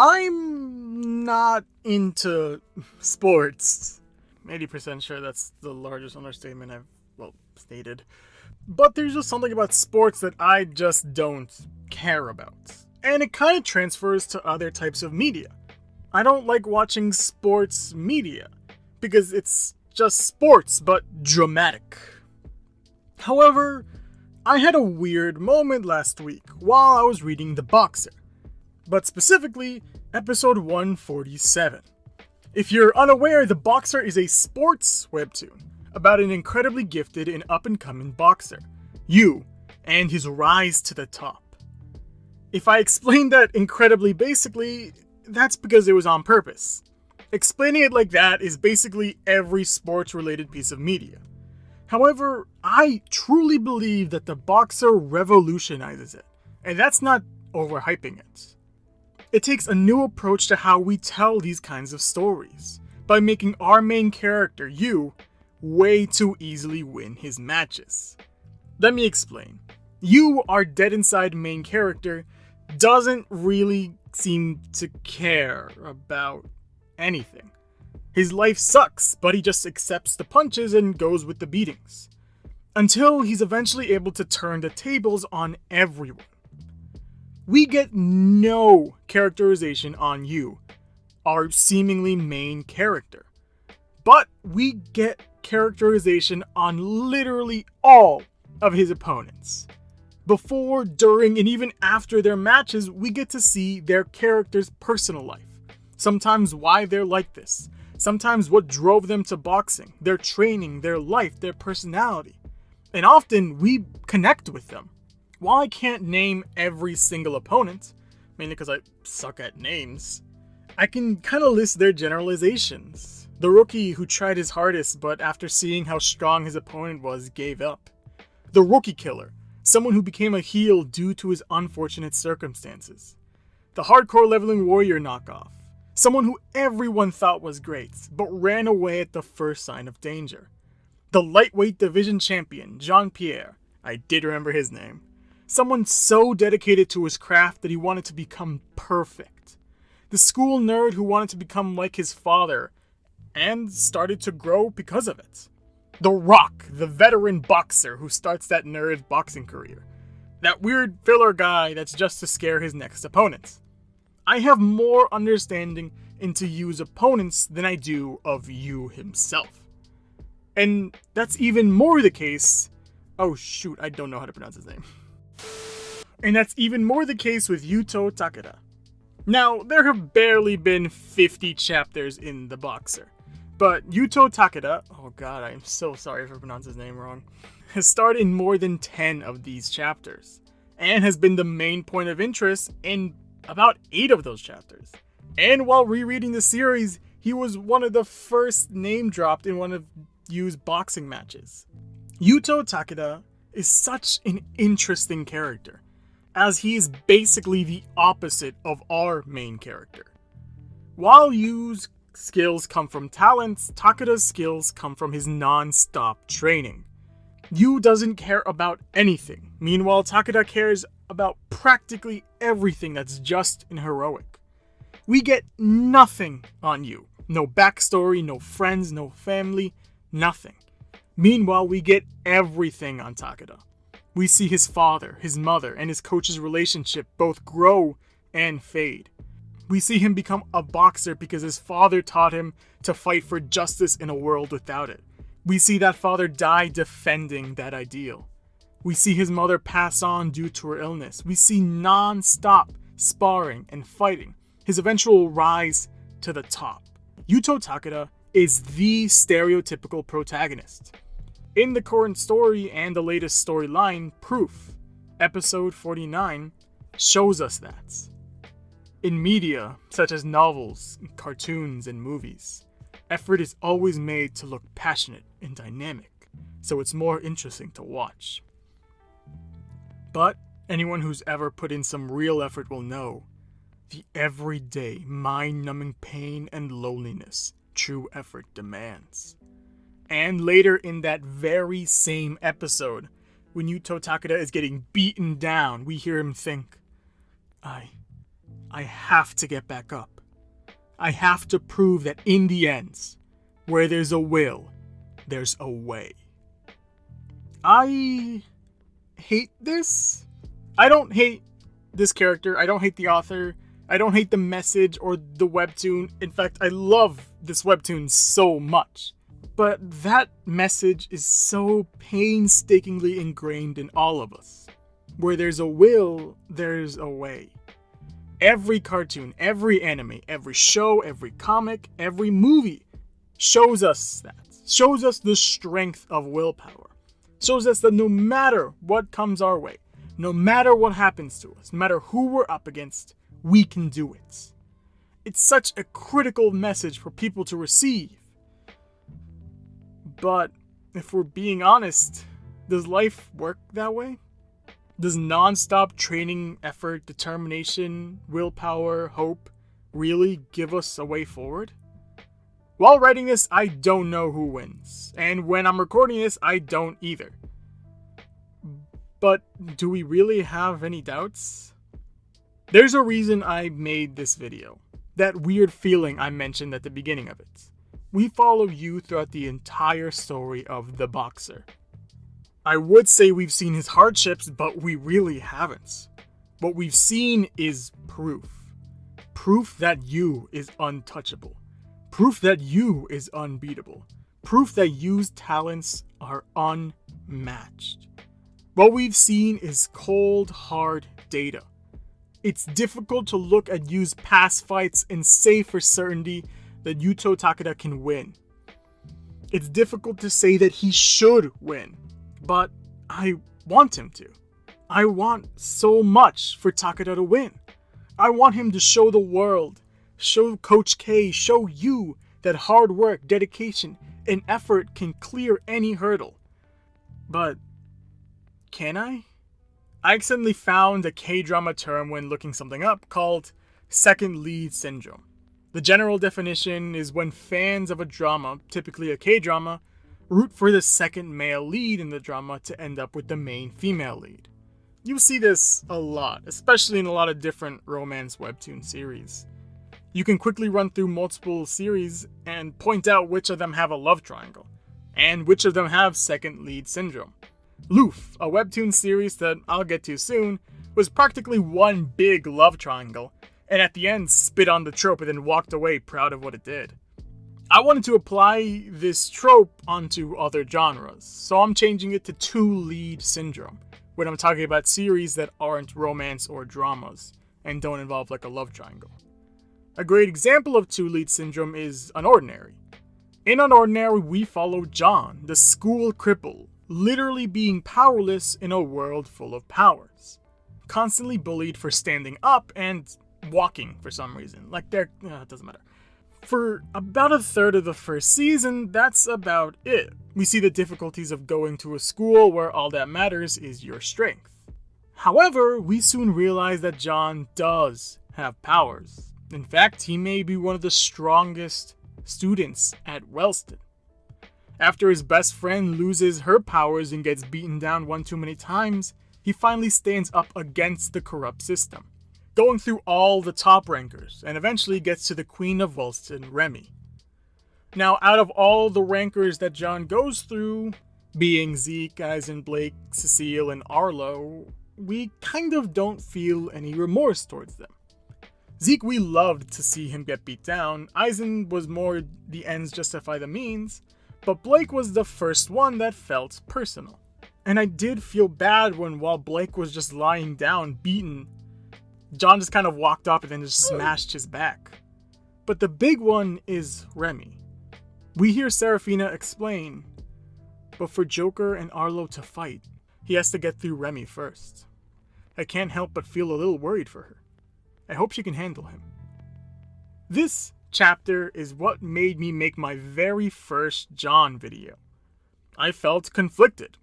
I'm not into sports. 80% sure that's the largest understatement I've, stated. But there's just something about sports that I just don't care about. And it kind of transfers to other types of media. I don't like watching sports media because it's just sports, but dramatic. However, I had a weird moment last week while I was reading The Boxer, but specifically episode 147. If you're unaware, The Boxer is a sports webtoon about an incredibly gifted and up-and-coming boxer, Yu, and his rise to the top. If I explained that incredibly basically, that's because it was on purpose. Explaining it like that is basically every sports-related piece of media. However, I truly believe that The Boxer revolutionizes it, and that's not overhyping it. It takes a new approach to how we tell these kinds of stories, by making our main character, Yu, way too easily win his matches. Let me explain. Yu, our dead inside main character, doesn't really seem to care about anything. His life sucks, but he just accepts the punches and goes with the beatings. Until he's eventually able to turn the tables on everyone. We get no characterization on Yu, our seemingly main character. But we get characterization on literally all of his opponents. Before, during, and even after their matches, we get to see their character's personal life. Sometimes why they're like this. Sometimes what drove them to boxing, their training, their life, their personality. And often we connect with them. While I can't name every single opponent, mainly because I suck at names, I can kind of list their generalizations. The rookie who tried his hardest, but after seeing how strong his opponent was, gave up. The rookie killer, someone who became a heel due to his unfortunate circumstances. The hardcore leveling warrior knockoff, someone who everyone thought was great, but ran away at the first sign of danger. The lightweight division champion, Jean-Pierre, I did remember his name. Someone so dedicated to his craft that he wanted to become perfect. The school nerd who wanted to become like his father, and started to grow because of it. The Rock, the veteran boxer who starts that nerd's boxing career. That weird filler guy that's just to scare his next opponent. I have more understanding into Yu's opponents than I do of Yu himself. And that's even more the case... Oh shoot, I don't know how to pronounce his name. And that's even more the case with Yuto Takeda. Now, there have barely been 50 chapters in The Boxer. But Yuto Takeda, oh god, I am so sorry if I pronounced his name wrong, has starred in more than 10 of these chapters, and has been the main point of interest in about 8 of those chapters. And while rereading the series, he was one of the first name dropped in one of Yu's boxing matches. Yuto Takeda is such an interesting character, as he is basically the opposite of our main character. While Yu's skills come from talents, Takeda's skills come from his non-stop training. Yu doesn't care about anything, meanwhile Takeda cares about practically everything that's just and heroic. We get nothing on Yu. No backstory, no friends, no family, nothing. Meanwhile, we get everything on Takeda. We see his father, his mother, and his coach's relationship both grow and fade. We see him become a boxer because his father taught him to fight for justice in a world without it. We see that father die defending that ideal. We see his mother pass on due to her illness. We see non-stop sparring and fighting, his eventual rise to the top. Yuto Takeda is the stereotypical protagonist. In the current story and the latest storyline, Proof, episode 49, shows us that. In media, such as novels, cartoons, and movies, effort is always made to look passionate and dynamic, so it's more interesting to watch. But anyone who's ever put in some real effort will know the everyday, mind-numbing pain and loneliness true effort demands. And later in that very same episode, when Yuto Takeda is getting beaten down, we hear him think, I have to get back up. I have to prove that in the end, where there's a will, there's a way. I hate this. I don't hate this character. I don't hate the author. I don't hate the message or the webtoon. In fact, I love this webtoon so much. But that message is so painstakingly ingrained in all of us. Where there's a will, there's a way. Every cartoon, every anime, every show, every comic, every movie shows us that. Shows us the strength of willpower. Shows us that no matter what comes our way, no matter what happens to us, no matter who we're up against, we can do it. It's such a critical message for people to receive. But if we're being honest, does life work that way? Does non-stop training, effort, determination, willpower, hope really give us a way forward? While writing this, I don't know who wins. And when I'm recording this, I don't either. But do we really have any doubts? There's a reason I made this video. That weird feeling I mentioned at the beginning of it. We follow you throughout the entire story of the Boxer. I would say we've seen his hardships, but we really haven't. What we've seen is proof. Proof that you is untouchable. Proof that you is unbeatable. Proof that you's talents are unmatched. What we've seen is cold, hard data. It's difficult to look at Yu's past fights and say for certainty that Yuto Takeda can win. It's difficult to say that he should win. But I want him to. I want so much for Takeda to win. I want him to show the world, show Coach K, show you that hard work, dedication, and effort can clear any hurdle. But can I? I accidentally found a K-drama term when looking something up called second lead syndrome. The general definition is when fans of a drama, typically a K-drama, root for the second male lead in the drama to end up with the main female lead. You'll see this a lot, especially in a lot of different romance webtoon series. You can quickly run through multiple series and point out which of them have a love triangle, and which of them have second lead syndrome. Loof, a webtoon series that I'll get to soon, was practically one big love triangle, and at the end spit on the trope and then walked away proud of what it did. I wanted to apply this trope onto other genres, so I'm changing it to two lead syndrome, when I'm talking about series that aren't romance or dramas, and don't involve like a love triangle. A great example of two lead syndrome is UnOrdinary. In UnOrdinary, we follow John, the school cripple, literally being powerless in a world full of powers. Constantly bullied for standing up and walking for some reason. Like it doesn't matter. For about a third of the first season, that's about it. We see the difficulties of going to a school where all that matters is your strength. However, we soon realize that John does have powers. In fact, he may be one of the strongest students at Wellston. After his best friend loses her powers and gets beaten down one too many times, he finally stands up against the corrupt system, going through all the top rankers, and eventually gets to the Queen of Wellston, Remy. Now, out of all the rankers that John goes through, being Zeke, Eisen, Blake, Cecile, and Arlo, we kind of don't feel any remorse towards them. Zeke, we loved to see him get beat down. Eisen was more the ends justify the means, but Blake was the first one that felt personal. And I did feel bad while Blake was just lying down, beaten, John just kind of walked up and then just smashed his back. But the big one is Remy. We hear Serafina explain, but for Joker and Arlo to fight, he has to get through Remy first. I can't help but feel a little worried for her. I hope she can handle him. This chapter is what made me make my very first John video. I felt conflicted.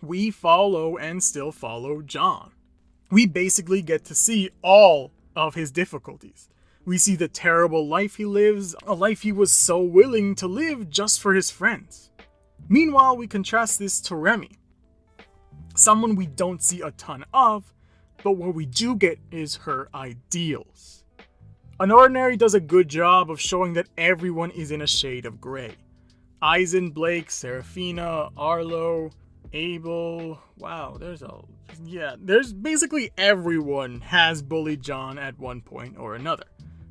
We follow and still follow John. We basically get to see all of his difficulties. We see the terrible life he lives, a life he was so willing to live just for his friends. Meanwhile, we contrast this to Remy, someone we don't see a ton of, but what we do get is her ideals. Unordinary does a good job of showing that everyone is in a shade of gray. Aizen, Blake, Serafina, Arlo, Abel, wow, there's basically everyone has bullied John at one point or another.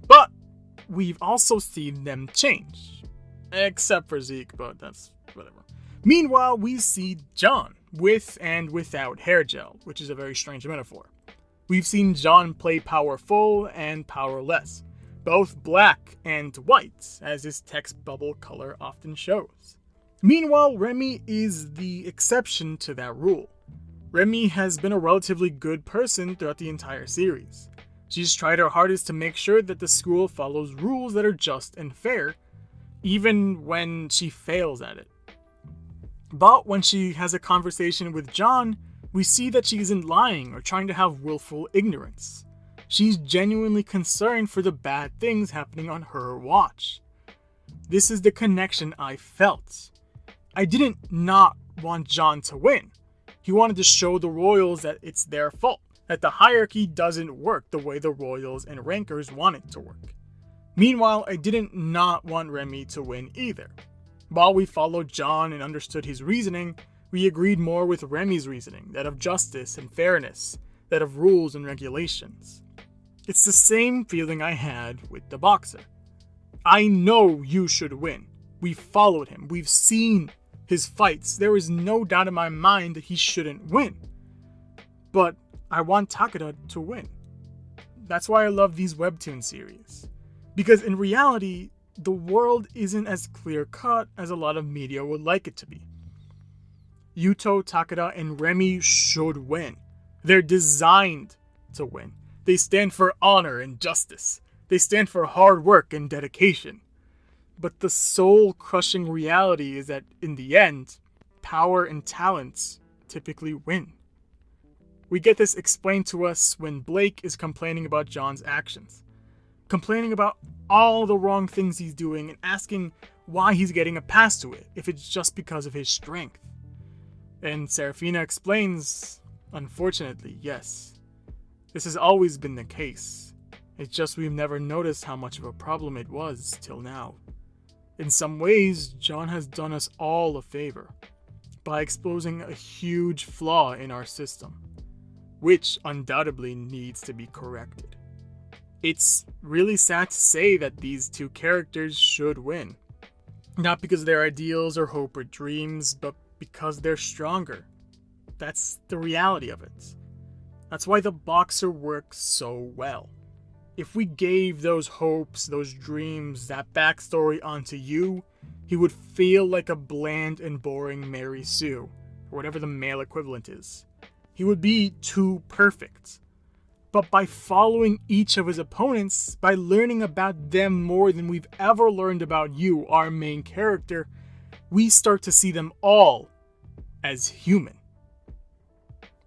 But we've also seen them change. Except for Zeke, but that's whatever. Meanwhile, we see John, with and without hair gel, which is a very strange metaphor. We've seen John play powerful and powerless, both black and white, as his text bubble color often shows. Meanwhile, Remy is the exception to that rule. Remy has been a relatively good person throughout the entire series. She's tried her hardest to make sure that the school follows rules that are just and fair, even when she fails at it. But when she has a conversation with John, we see that she isn't lying or trying to have willful ignorance. She's genuinely concerned for the bad things happening on her watch. This is the connection I felt. I didn't not want John to win. He wanted to show the Royals that it's their fault, that the hierarchy doesn't work the way the Royals and Rankers want it to work. Meanwhile, I didn't not want Remy to win either. While we followed John and understood his reasoning, we agreed more with Remy's reasoning, that of justice and fairness, that of rules and regulations. It's the same feeling I had with the Boxer. I know you should win. We followed him. We've seen his fights. There is no doubt in my mind that he shouldn't win. But I want Takada to win. That's why I love these WEBTOON series. Because in reality, the world isn't as clear-cut as a lot of media would like it to be. Yuto, Takada, and Remy should win. They're designed to win. They stand for honor and justice. They stand for hard work and dedication. But the soul-crushing reality is that, in the end, power and talents typically win. We get this explained to us when Blake is complaining about John's actions. Complaining about all the wrong things he's doing and asking why he's getting a pass to it, if it's just because of his strength. And Serafina explains, unfortunately, yes. This has always been the case. It's just we've never noticed how much of a problem it was till now. In some ways, John has done us all a favor by exposing a huge flaw in our system, which undoubtedly needs to be corrected. It's really sad to say that these two characters should win. Not because of their ideals or hope or dreams, but because they're stronger. That's the reality of it. That's why the Boxer works so well. If we gave those hopes, those dreams, that backstory onto you, he would feel like a bland and boring Mary Sue, or whatever the male equivalent is. He would be too perfect. But by following each of his opponents, by learning about them more than we've ever learned about you, our main character, we start to see them all as human.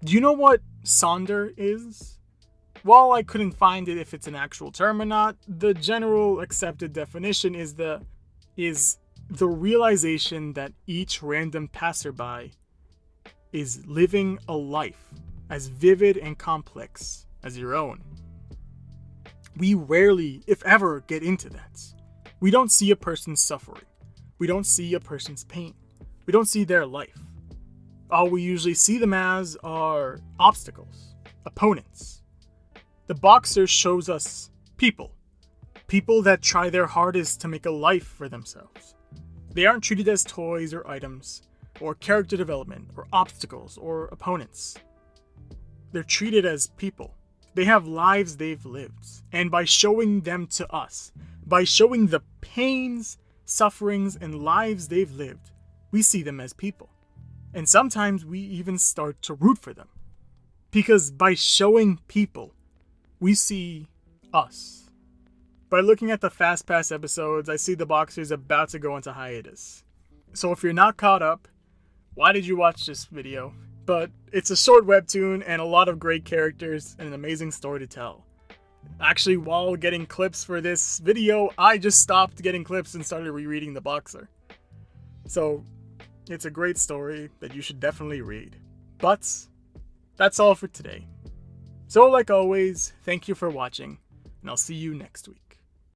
Do you know what Sonder is? While I couldn't find it if it's an actual term or not, the general accepted definition is the realization that each random passerby is living a life as vivid and complex as your own. We rarely, if ever, get into that. We don't see a person's suffering. We don't see a person's pain. We don't see their life. All we usually see them as are obstacles, opponents. The Boxer shows us people. People that try their hardest to make a life for themselves. They aren't treated as toys or items, or character development, or obstacles, or opponents. They're treated as people. They have lives they've lived. And by showing them to us, by showing the pains, sufferings, and lives they've lived, we see them as people. And sometimes we even start to root for them. Because by showing people, we see us. By looking at the Fast Pass episodes, I see the Boxer's about to go into hiatus. So if you're not caught up, why did you watch this video? But it's a short webtoon and a lot of great characters and an amazing story to tell. Actually, while getting clips for this video, I just stopped getting clips and started rereading the Boxer. So it's a great story that you should definitely read. But that's all for today. So like always, thank you for watching, and I'll see you next week.